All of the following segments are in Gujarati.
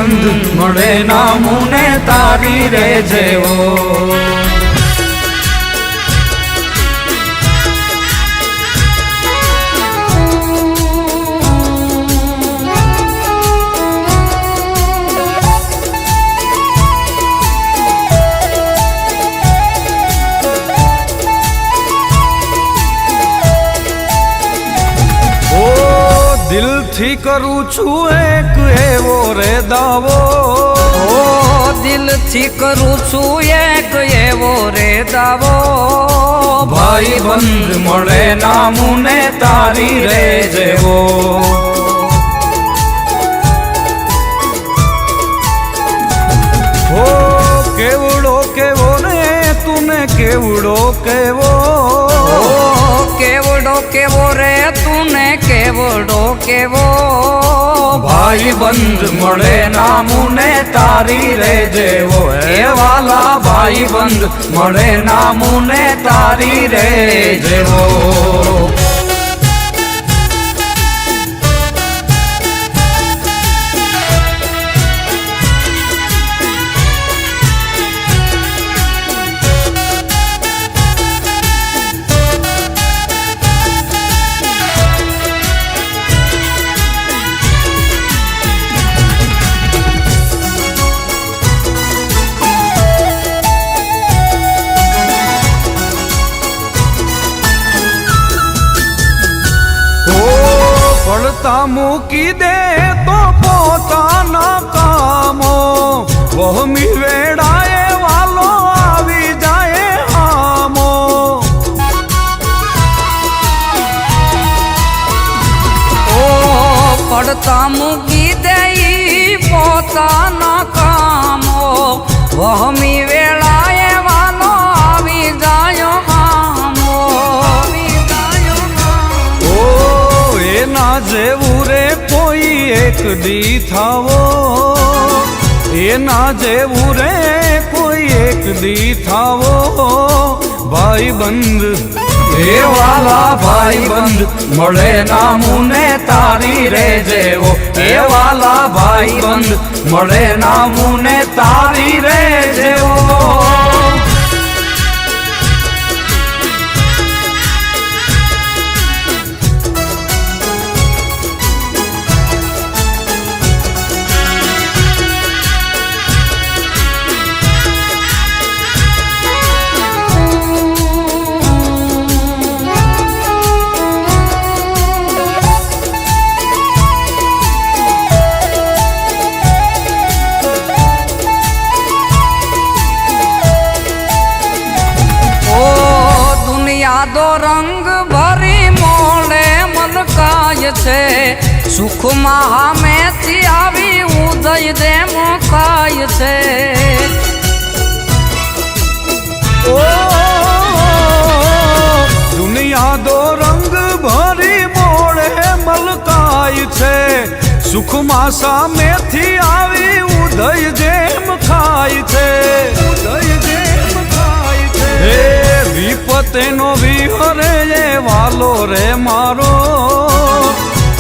બંધ મળે ના મુને તારી રે જેવો દિલથી કરું છું એક એવો રે દાવો દિલથી કરું છું એક એવો રે દાવો ભાઈ બંધ મળે ના મુને તારી રે જેવો ઓ કેવડો કેવો રે તુને કેવડો કેવો કેવડો કેવો રે તુને કેવડો કેવો ભાઈ બંધ મળે ના મુને તારી રે જેવો એ વાલા ભાઈ બંધ મળે ના મુને તારી રે જેવો પડતા મૂકી દે તો પોતાના કામો વહમી વેડાએ વાલો આવી જાય હામો ઓ પડતા મૂકી દે પોતાના કામો વહમી વેળાએ વાલો આવી જાય હામો એના જેવું રે કોઈ એક દી થાવો એના જેવું રે કોઈ એક દી થાવો ભાઈ બંધ એ વાલા ભાઈ બંધ મળે ના મુને તારી રે જેવો એ વાલા ભાઈ બંધ મળે ના મુને તારી રે જેવો યાદો રંગ ભરી મોડે મલકાય છે સુખમાં હામેથી આવી ઉદય દે મુકાય છે ઓ દુનિયા દો રંગ ભરી મોડે મલકાય છે સુખમાં સામેથી આવી ઉદય જેમ ખાય છે ઉદય જેમ ખાય છે વિપતેનો વિહરે એ વાલો રે મારો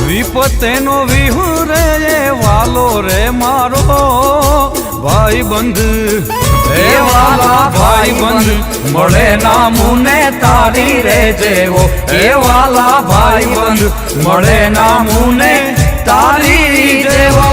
વિપતેનો વિહરે એ વાલો રે મારો ભાઈ બંધ એ વાલા ભાઈ બંધ મળે ના મુને તારી રે જેવો એ વાલા ભાઈ બંધ મળે ના મુને તારી જેવો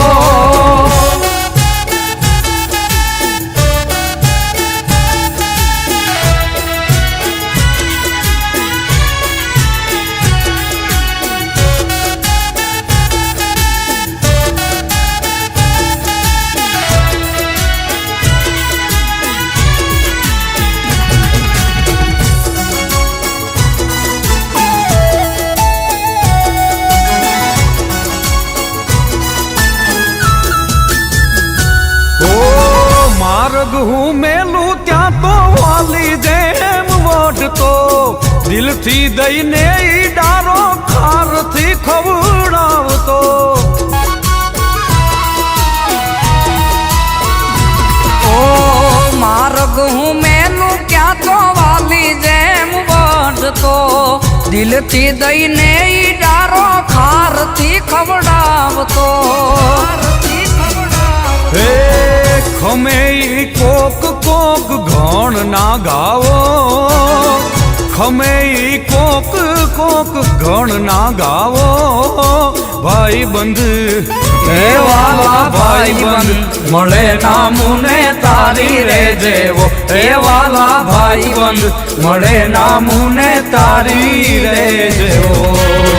માર્ગ હું મેલું ત્યાં તો વાલી જેમ વઢતો દિલથી દઈને ઈ ડારો ખારથી ખવડાવતો ઓ માર્ગ હું મેલું ક્યાં તો વાલી જેમ વઢતો દિલથી દઈને ઈ ડારો ખારથી ખવડાવતો કોક ઘણ ના ગાવો ખમે ઈ કોક કોક ઘણ ના ગાવો ભાઈ બંધ હે વાલા ભાઈ બંધ મળે ના મુને તારી રે જેવો હે વાલા ભાઈ બંધ મળે ના મુને તારી રે જેવો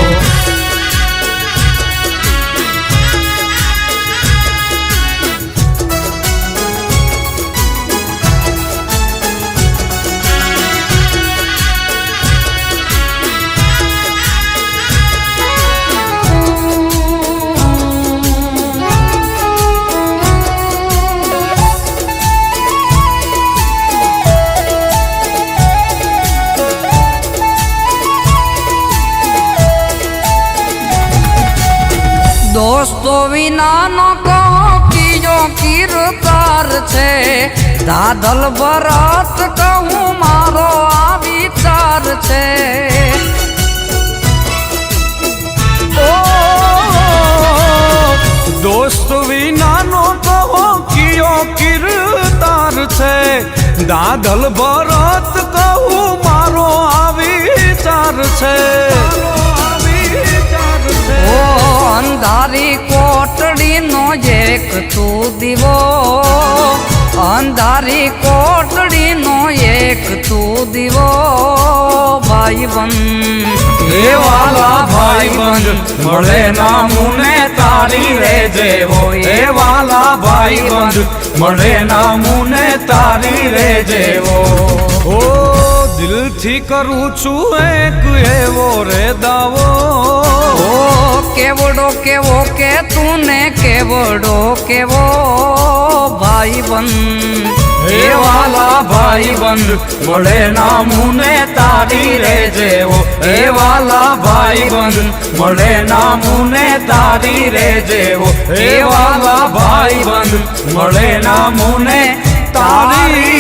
દોસ્તો વિનાનો કહો કીજો કીર્તાર છે દાદલ ભરત કહું મારો આ વિચાર છે દોસ્ત વિનાનો કહો કિયો કિરતાર છે દાદલ ભરત કહું મારો આ વિચાર છે ઓ અંધારી કોટડીનો એક તું દીવો અંધારી કોટડીનો એક તું દીવો ભાઈ બંધ હે વાલા ભાઈ બંધ મળે ના મુને તારી રે જેવો હે વાલા ભાઈ બંધ મળે ના મુને તારી રે જેવો ઓ દિલથી કરું છું એક એવો રે દાવો ઓ કેવડો કેવો કે તું કેવડો કેવો ભાઈ બંધ હે વાલા ભાઈ બંધ મળે ના મુને તારી રે જેવો હે વાલા ભાઈ બંધ મળે ના મુને તારી રે જેવો હે વાલા ભાઈ બંધ મળે ના મુને તારી